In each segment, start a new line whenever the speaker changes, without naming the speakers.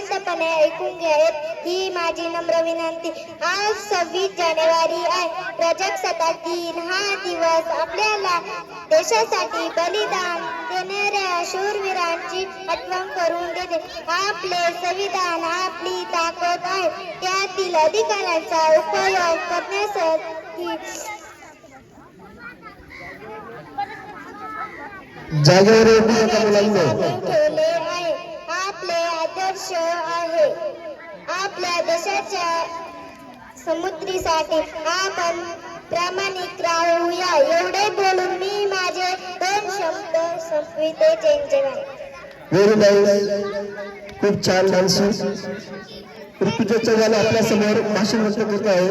शांतपणे ऐकून घ्यावेत ही माझी नम्र विनंती. आज 26 जानेवारी आहे. प्रजासत्ताक दिन हा दिवस आपल्याला देशासाठी बलिदान देणाऱ्या शूरवीरांची आठवण करून देते. आपले संविधान आपली ताकद आहे. त्यातील अधिकारांचा उपयोग करण्यासाठी
जागेवर
ठेवले आहे. आपले आदर्श आहे. आपल्या देशाच्या समृद्धीसाठी आपण प्रामाणिक राहूया. एवढे बोलून मी माझे 2 शब्द संपविते. जय
व्हेरी नाईस. खूप छान डान्स. ऋतुजा चव्हाण आपल्या समोर भाषण व्यक्त करत आहे.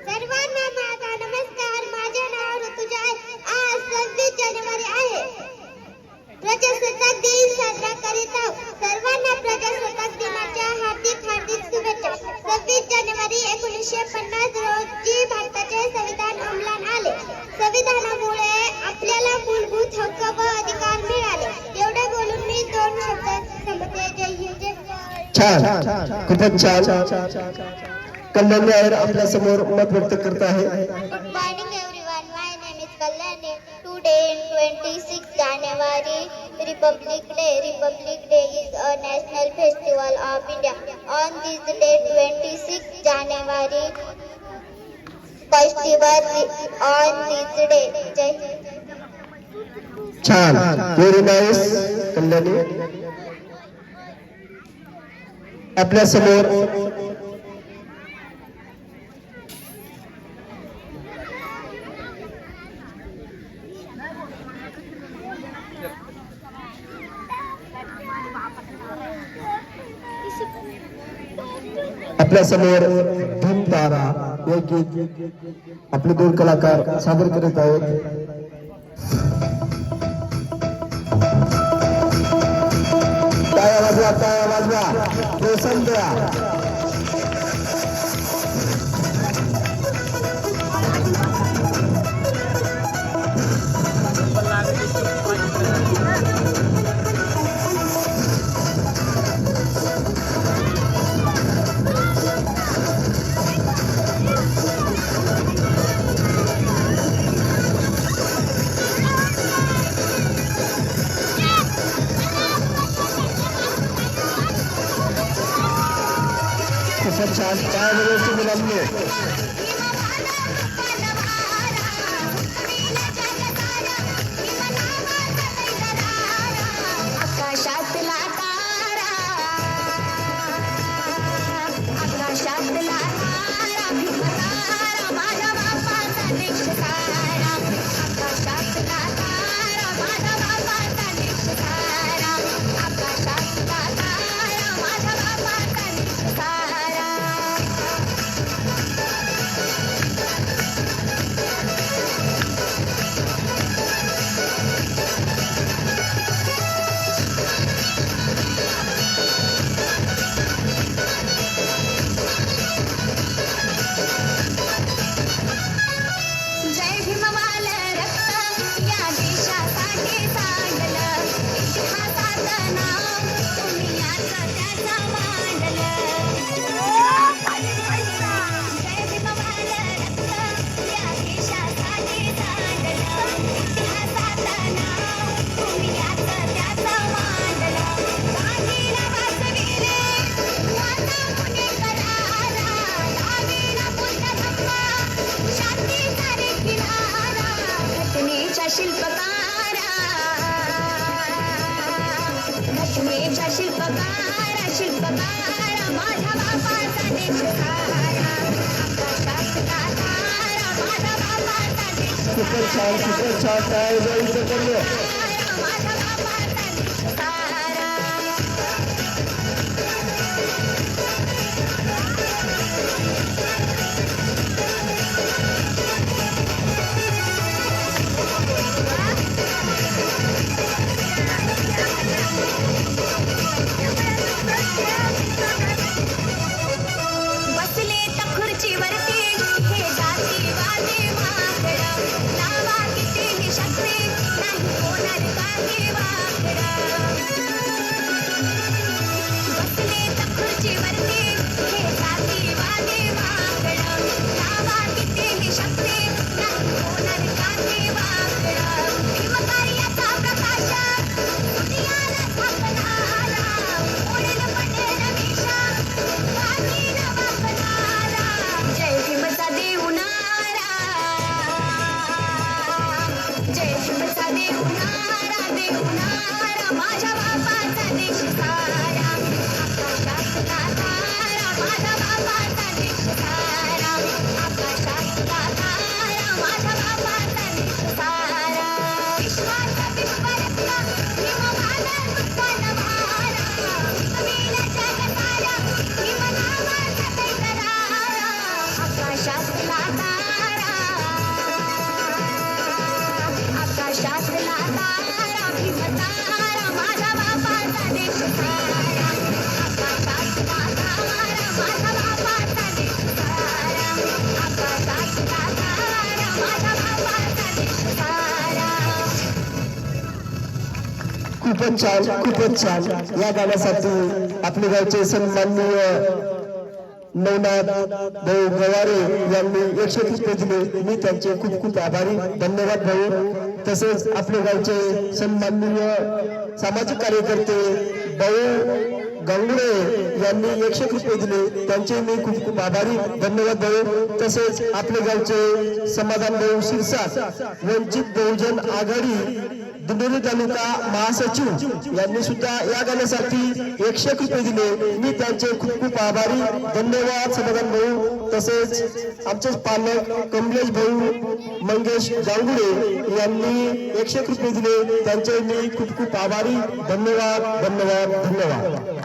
सर्वांना माझा नमस्कार. माझे नाव ऋतुजा आहे. आज 26 जानेवारी आहे. प्रजासत्ताक दिन साजरा करीत आहोत. सर्वांना प्रजासत्ताक दिनाच्या हार्दिक शुभेच्छा. 26 जानेवारी 1950 रोजी भारताचे संविधान अंमलात आले. संविधानामुळे आपल्याला मूलभूत हक्क व अधिकार मिळाले. एवढे बोलून मी 2 शब्द संपते. जय हिंद.
छान, खूपच छान. कल्याणी आहे आपल्या समोर मत व्यक्त करत आहे.
Good morning everyone. My name is Kalyani. Today in 26 January, Republic Day. Republic Day is a national festival of India. On this day, 26 January, festival on this day. Jai Hind.
छान, व्हेरी नाईस. कल्याणी आपल्या समोर धनतारा या गीत आपले 2 कलाकार सादर करीत आहेत. टाळ्या वाजवा प्रोत्साहन द्या. खूपच छान. काय बोलायचं मुलांनी.
आकाशातला तारा, आकाशातला तारा, भीमतारा, माझ्या बापाचा देशतारा. आकाशातला तारा, माझ्या बापाचा देशतारा. आकाशातला तारा, माझ्या बापाचा देशतारा. जय भीमवाल रक्त या देशासाठी सांडलं. इतिहासाचं नाव तुम्ही आज त्याचं मांडलं. जय भीमवाल रक्त या देशासाठी सांडलं. इतिहासाचं नाव तुम्ही आज त्याचं मांडलं. गांधीला वाचविले वाचा पुणेकराला. लावीला बुद्ध धम्मा शांतीचा रे किनारा. घटनेच्या शिल्पकारा, घटनेच्या शिल्पकारा, शिल्पकारा, माझ्या बापाचा देशतारा. आकाशातला तारा, माझ्या बापाचा देशतारा.
खूपच छान, खूपच छान. काय बोलायचं करूया.
माझ्या बापाचा देशतारा. बसले तर खुर्चीवरती हे जातीवादी माकड. लावा कितीही शक्ती नाही कोणा
खूपच छान या गाण्यासाठी आपले गावचे सन्माननीय नवनाथ भाऊ गवारे यांनी 130 रुपये दिले. मी त्यांचे खूप खूप आभारी. धन्यवाद भाऊ. तसेच आपले गावचे सन्माननीय सामाजिक कार्यकर्ते भाऊ गंगुडे यांनी 101 रुपये दिले. त्यांचे मी खूप खूप आभारी. धन्यवाद भाऊ. तसेच आपले गावचे समाधान भाऊ शिरसाट वंचित बहुजन आघाडी दिंडोरी तालुका महासचिव यांनी सुद्धा या गाण्यासाठी 101 रुपये दिले. मी त्यांचे खूप खूप आभारी. धन्यवाद समाधान भाऊ. तसेच आमचे पालक कमलेश भाऊ मंगेश गांगुडे यांनी 101 रुपये दिले. त्यांचे मी खूप खूप आभारी. धन्यवाद धन्यवाद धन्यवाद.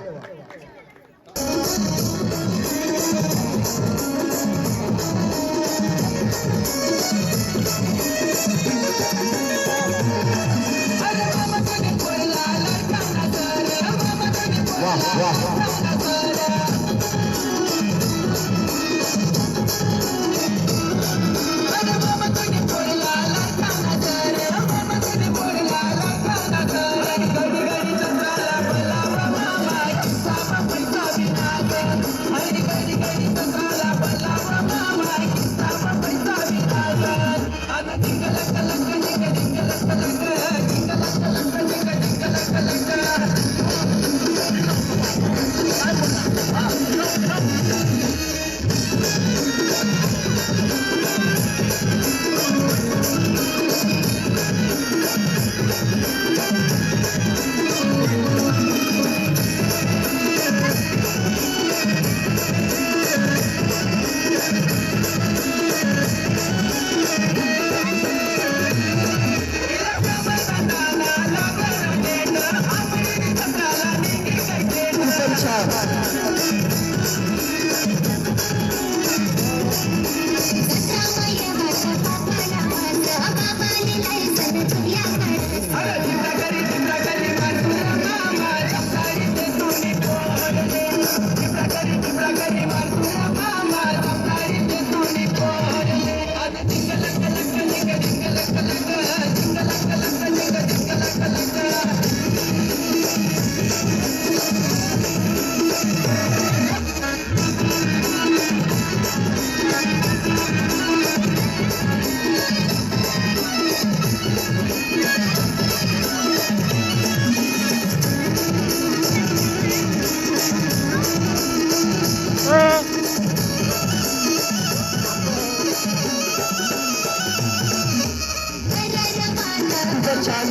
वाह वाह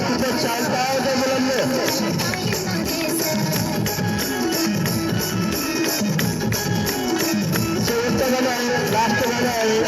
खूपच छान काय होतं मुलांना. शेवटचं गाणं आहे, लास्ट गाणं आहे.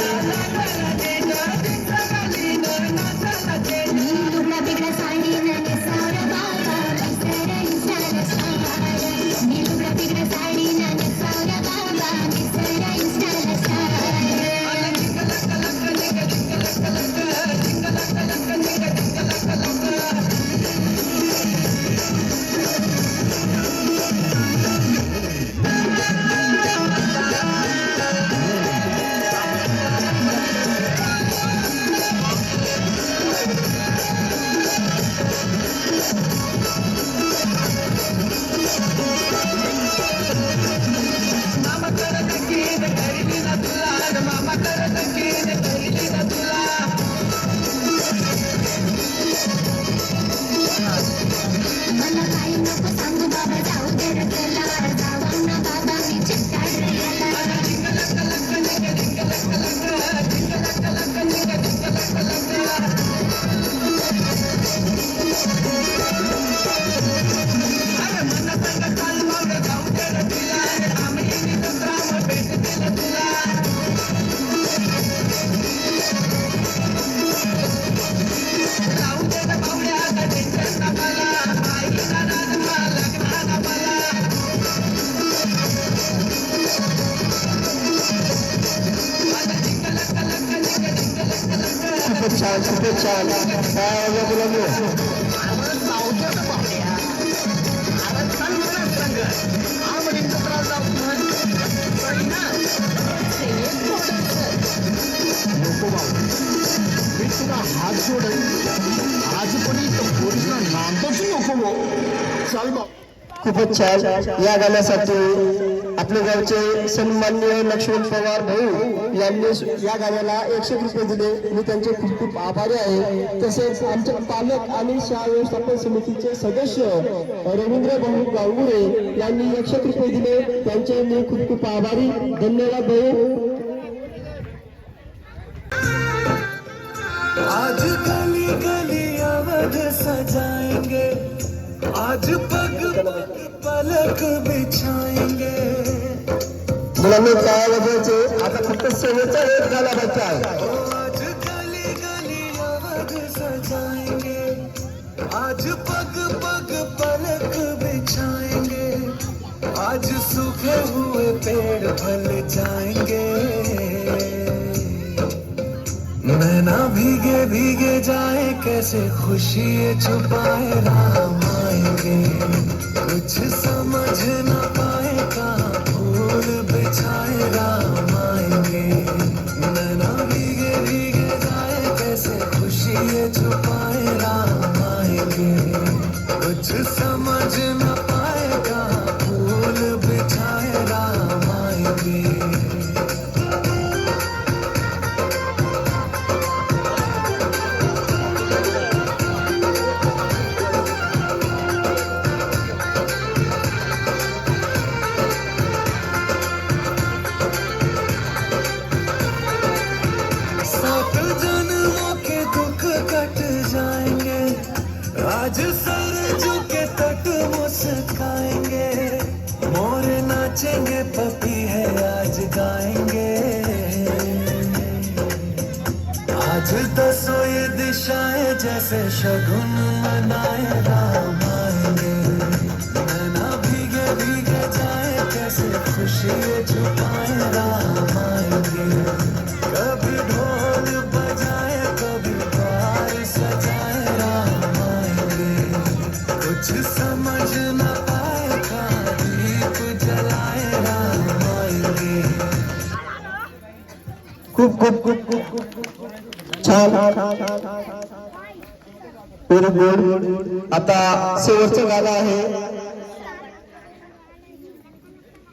शुभेच्छा
हात जोड आजपर्यंत पोलिसांना नांदच नको
खूपच छान. या गाण्यासाठी आपले गावचे सन्माननीय लक्ष्मण पवार भाऊ यांनी या गाण्याला 100 रुपये दिले. मी त्यांचे खूप खूप आभारी आहे. तसेच आमचे पालक आणि शाळा व्यवस्थापन समितीचे सदस्य रवींद्र भाऊ गावगुडे यांनी 100 रुपये दिले. त्यांचे मी खूप खूप आभारी. धन्यवाद भाऊ.
आज गली गली अवध सजाएंगे, आज पग पग पलक बिछाएंगे.
मुलांनी काय वाजवायचे आता फक्त शेवटचा एक गाणं बाकी आहे.
आज गली गली अवध सजाएंगे, आज पग पग पलक बिछाएंगे, आज सूखे हुए पेड़ फल जाएंगे. नैना भीगे भीगे जाए कैसे खुशी छुपाए राम आएंगे. कुछ समझ न पाए कहाँ फूल बिछाए राम आएंगे. नैना भीगे भीगे जाए कैसे खुशी छुपाए राम आएंगे. कुछ समझ न पाए कहाँ फूल बिछाए राम आएंगे. सात जन्मों के दुख कट जाएंगे, आज सरजू के तट मुस्काएंगे. मोर नाचेंगे पपी है आज गाएंगे. आज दसों ये दिशाएं जैसे शगुन मनाए राम आएंगे. नैना भीगे भीगे जाए कैसे खुशी छुपाए राम आएंगे. कभी ढोल बजाए कभी द्वार सजाए राम आएंगे. कुछ समझ न आए कहाँ दीप जलाए राम आएंगे.
खूप खूप खूप खूप छान. Very good. आता शेवटचं गाणं आहे.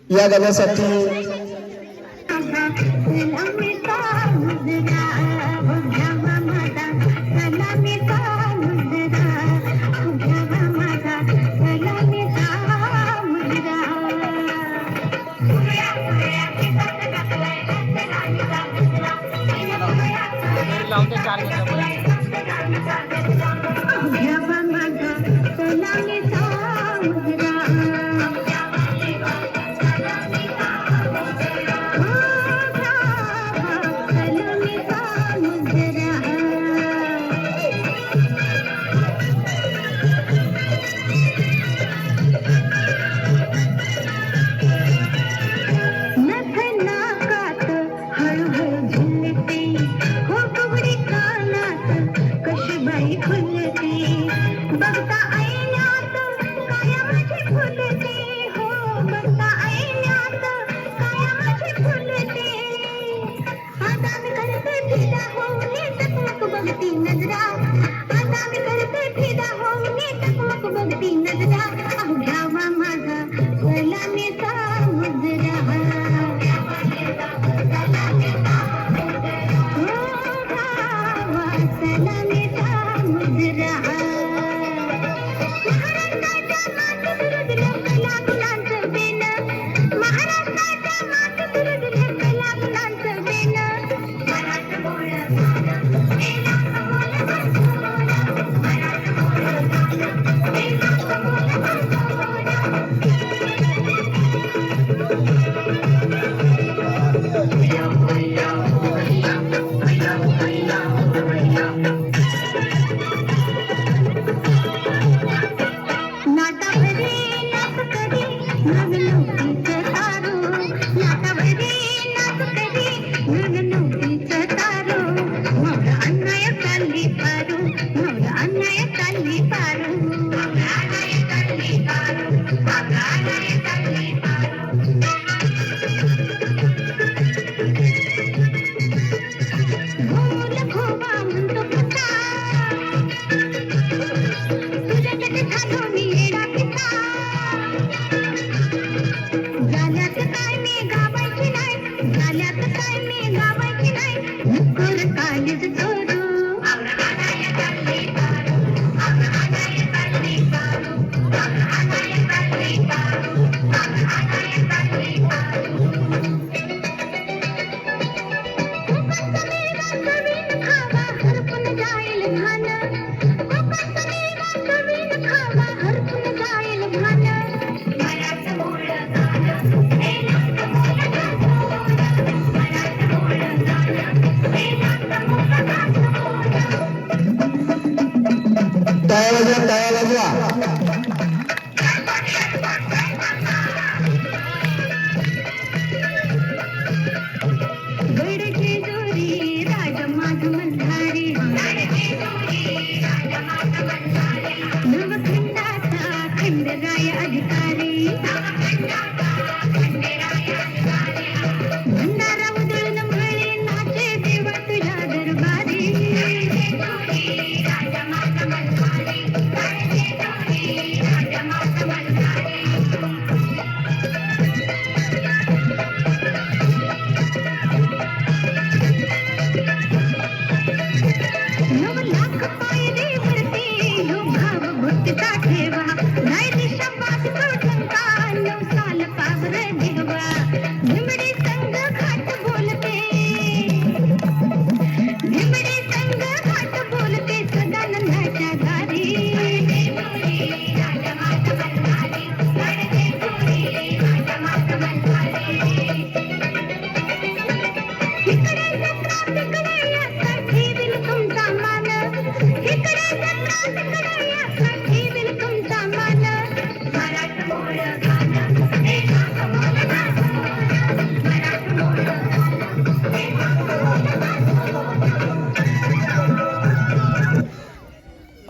या गाण्यासाठी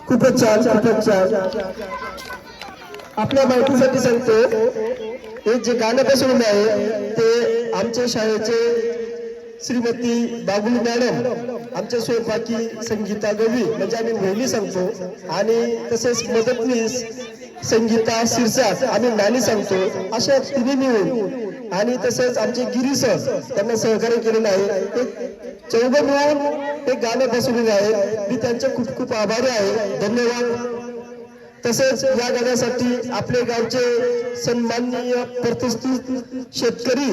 खूपच छान, खूपच छान. आपल्या माहितीसाठी सांगतो, हे जे गाणं बसवलं आहे ते आमच्या शाळेचे श्रीमती बाबुली मॅडम, आमच्या स्वयंपाकी संगीता गवळी म्हणजे आम्ही नेहमी सांगतो, आणि तसेच मदतनीस संगीता शिरसाट आम्ही नानी सांगतो, अशा तिन्ही मिळून, आणि तसेच आमचे गिरी सर त्यांना सहकार्य केलेलं आहे. ते चौघं मिळून हे गाणं बसवलेलं आहे. मी त्यांचे खूप खूप आभारी आहे. धन्यवाद. तसेच या गाण्यासाठी आपले गावचे सन्माननीय प्रतिष्ठित शेतकरी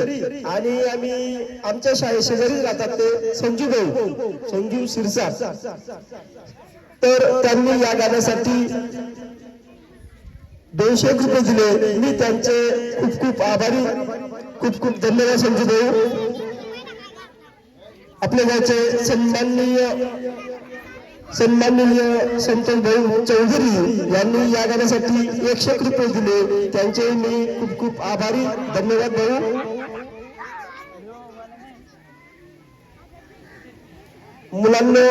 आणि आम्ही आमच्या शाळे शेजारी राहतात ते संजू शिरसाट, तर त्यांनी या गाण्यासाठी 200 रुपये दिले. मी त्यांचे खूप खूप आभारी, खूप खूप धन्यवाद संजू भाऊ. आपल्या गावचे सन्माननीय संतोष भाऊ चौधरी यांनी या गाण्यासाठी 100 रुपये दिले. त्यांचे मी खूप खूप आभारी. धन्यवाद भाऊ. मुलांना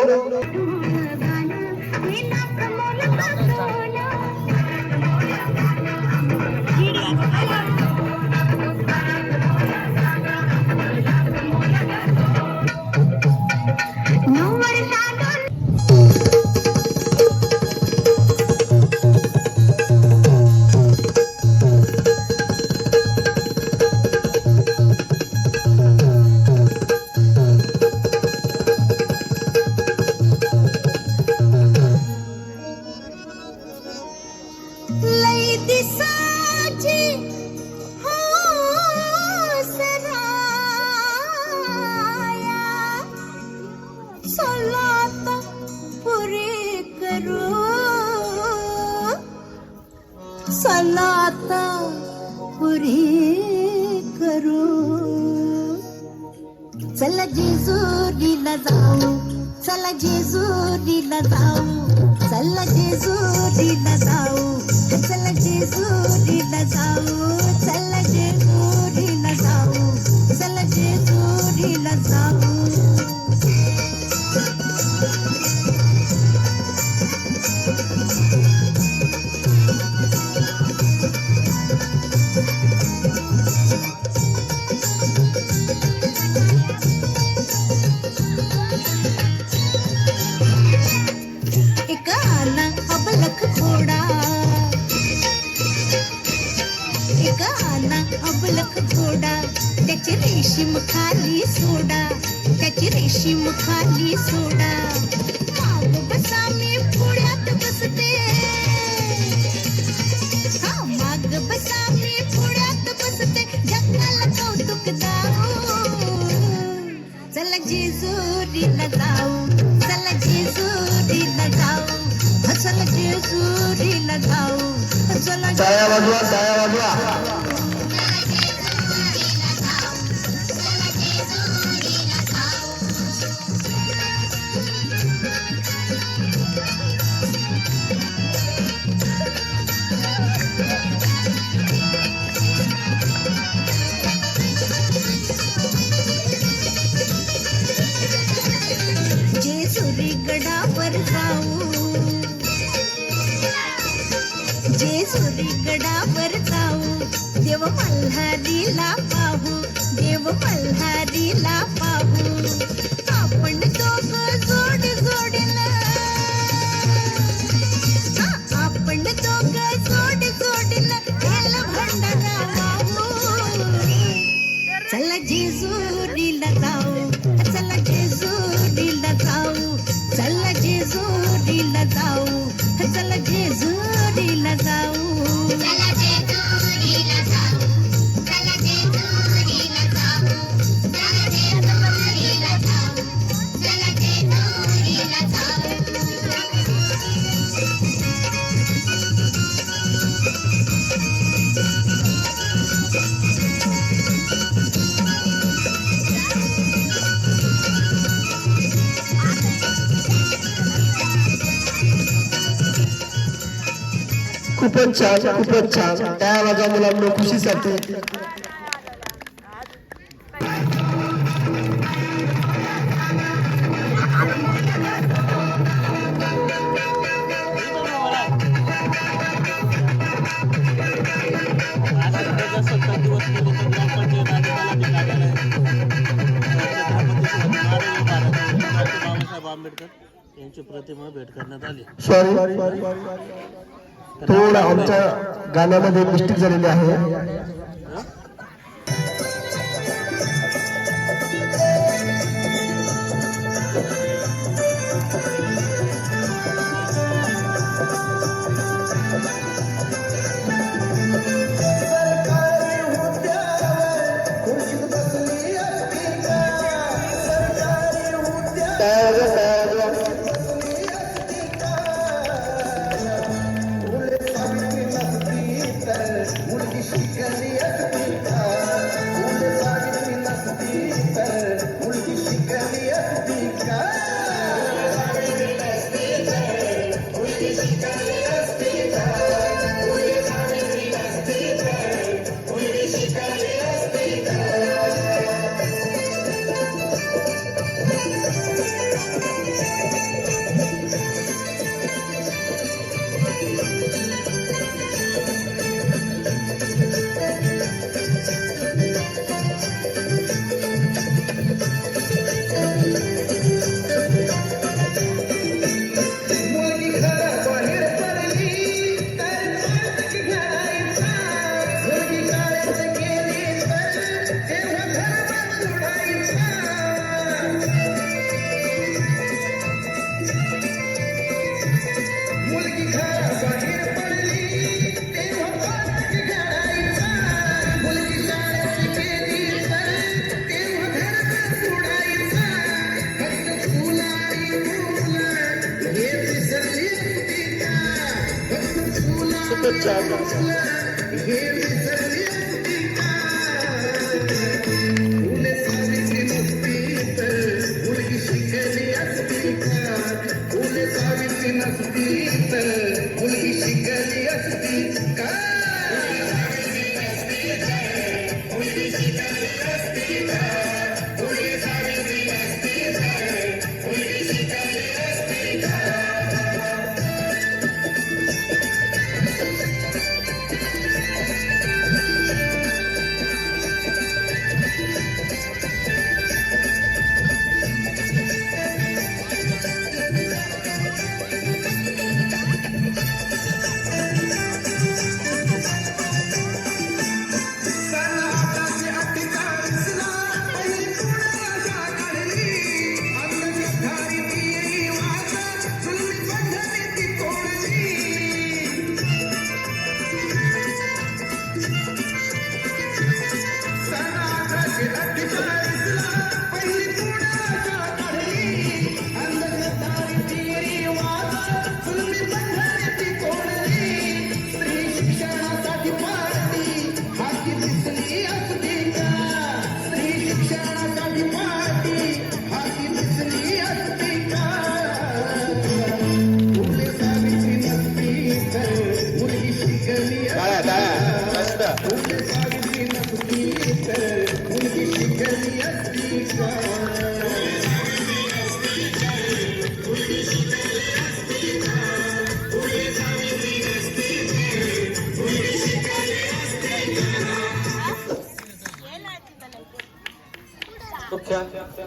सलाता पुरी करू, चला जेजुरीला जाऊ, चला जेजुरीला जाऊ, चला जेजुरीला जाऊ, चला जेजुरीला जाऊ, चला जेजुरीला जाऊ, चला जेजुरीला जाऊ. अबलख घोडा त्याची रेशीम खाली सोडा, त्याची रेशीम खाली सोडा. माग बसा मी पुढ्यात बसते, हा माग बसा मी पुढ्यात बसते, जगाला कौतुक दाऊ. चला जेजुरीला जाऊ, चला जेजुरीला जाऊ, चला जेजुरीला जाऊ, चला.
टाळ्या वाजवा, टाळ्या वाजवा.
जेजुरी गडावर जाऊ, जेजुरी गडावर जाऊ, देव मल्हारीला पाहू, देव मल्हारीला पाहू. आपण दोघं जोड जोडीला, आपण दोघं जोड जोडीला केला भंडारा वाहू. चला जेजुरीला जाऊ, चला जेजुरीला जाऊ, चला जेजुरीला जाऊ, चला जेजुरीला जाऊ. चला जेजुरीला जाऊ, चला जेजुरीला जाऊ, चला जेजुरीला जाऊ, चला जेजुरीला जाऊ.
खूपच छान त्या माझ्या मुलांना खुशीसाठी
प्रजासत्ताक दिवस निमित्त ग्रामपंचायत अधिकारी कार्यालय छत्रपती बाबासाहेब आंबेडकर यांची प्रतिमा भेट करण्यात आली.
सॉरी थोडं आमच्या गाण्यामध्ये मिस्टेक झालेली आहे.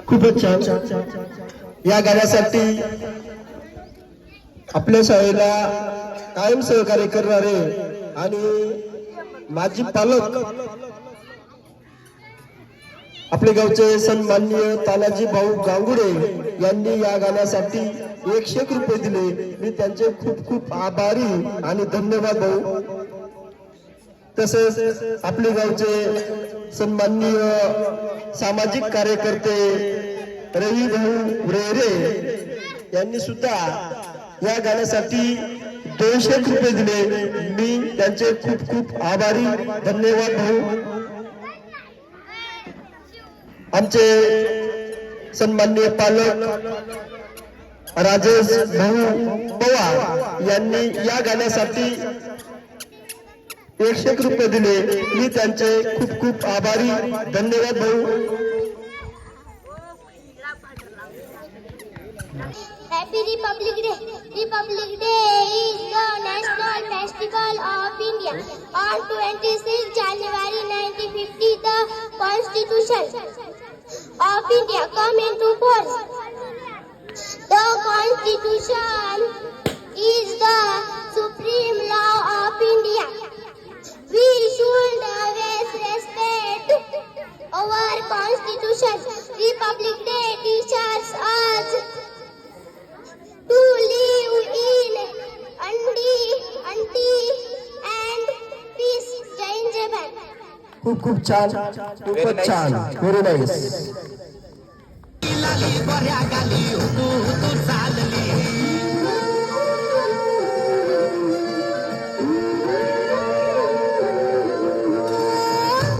खूपच छान या गाण्यासाठी आपल्या शाळेला कायम सहकार्य करणारे आणि माजी पालक आपले गावचे सन्माननीय तानाजी भाऊ गांगुडे यांनी या गाण्यासाठी 100 रुपये दिले. मी त्यांचे खूप खूप आभारी आणि धन्यवाद भाऊ. तसेच आपले गावचे सन्माननीय सामाजिक कार्यकर्ते रवी भाऊ रेरे यांनी सुद्धा या गाण्यासाठी 200 रुपये दिले. मी त्यांचे खूप खूप आभारी धन्यवाद भाऊ. आमचे सन्माननीय पालक राजेश भाऊ पवार यांनी या गाण्यासाठी 101 रुपये दिले. मी त्यांचे खूप खूप आभारी. धन्यवाद भाऊ.
Happy Republic Day. Republic Day is the national festival of India. On 26 January 1950, the Constitution of India came into force. The Constitution is the supreme law of India. We should always respect our Constitution. Republic Day teaches us to live in unity and peace. Jai Hind, Jai Bharat.
खूप खूप छान. खूपच छान. Very nice.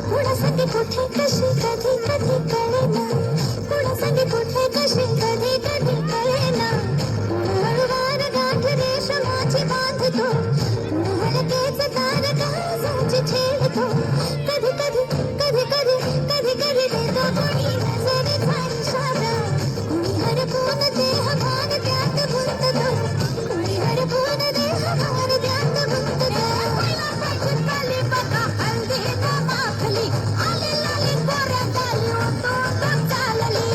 कुणासाठी कुठे कशी कधी कधी कळेना, कुणासाठी कुठे कशी कधी कधी कळेना. हळूवार गाठ रेशमाची बांधतो, हलकेच तार काळजाची छेडतो. कधी कधी कधी कधी कधी कधी देतो कोणी नजरेचा इशारा. कोणी हरपून देहभान त्यात गुंततो, कोणी हरपून देहभान त्यात गुंततो. चिपळली बघा हल्दी माखली, आली लाली गोऱ्या गाली तो चालली.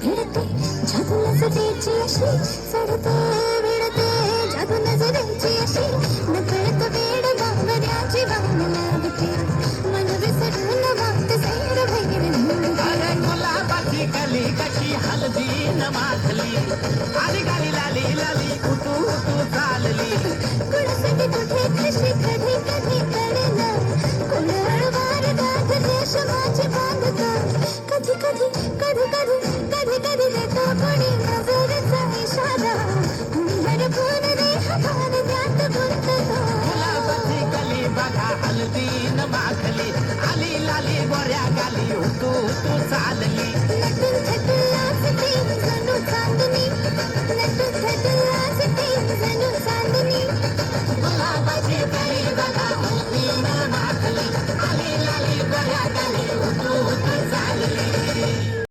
भिडते जादू नजरेची अशी, चढते भिडते जादू नजरेची अशी. नकळत वेड बांगड्याची बाण लागते, मन विसरून वागते सैर भैर
अरे गुलाबाची कली कशी हलदी न माखली, आली गाली लाली लाली उतू उतू चालली.
कुणासाठी कुठे कशी कधी कधी कळेना, कोण हळूवार गाठ रेशमाची बांधतो. कधी कधी कधी कधी कधी कधी देतो कोणी नजरेचा इशारा. कोणी हरपून देहभान त्यात गुंततो.
गुलाबाची कली बघा हलदी न माखली, आली लाली गोऱ्या गाली उतू उतू चालली.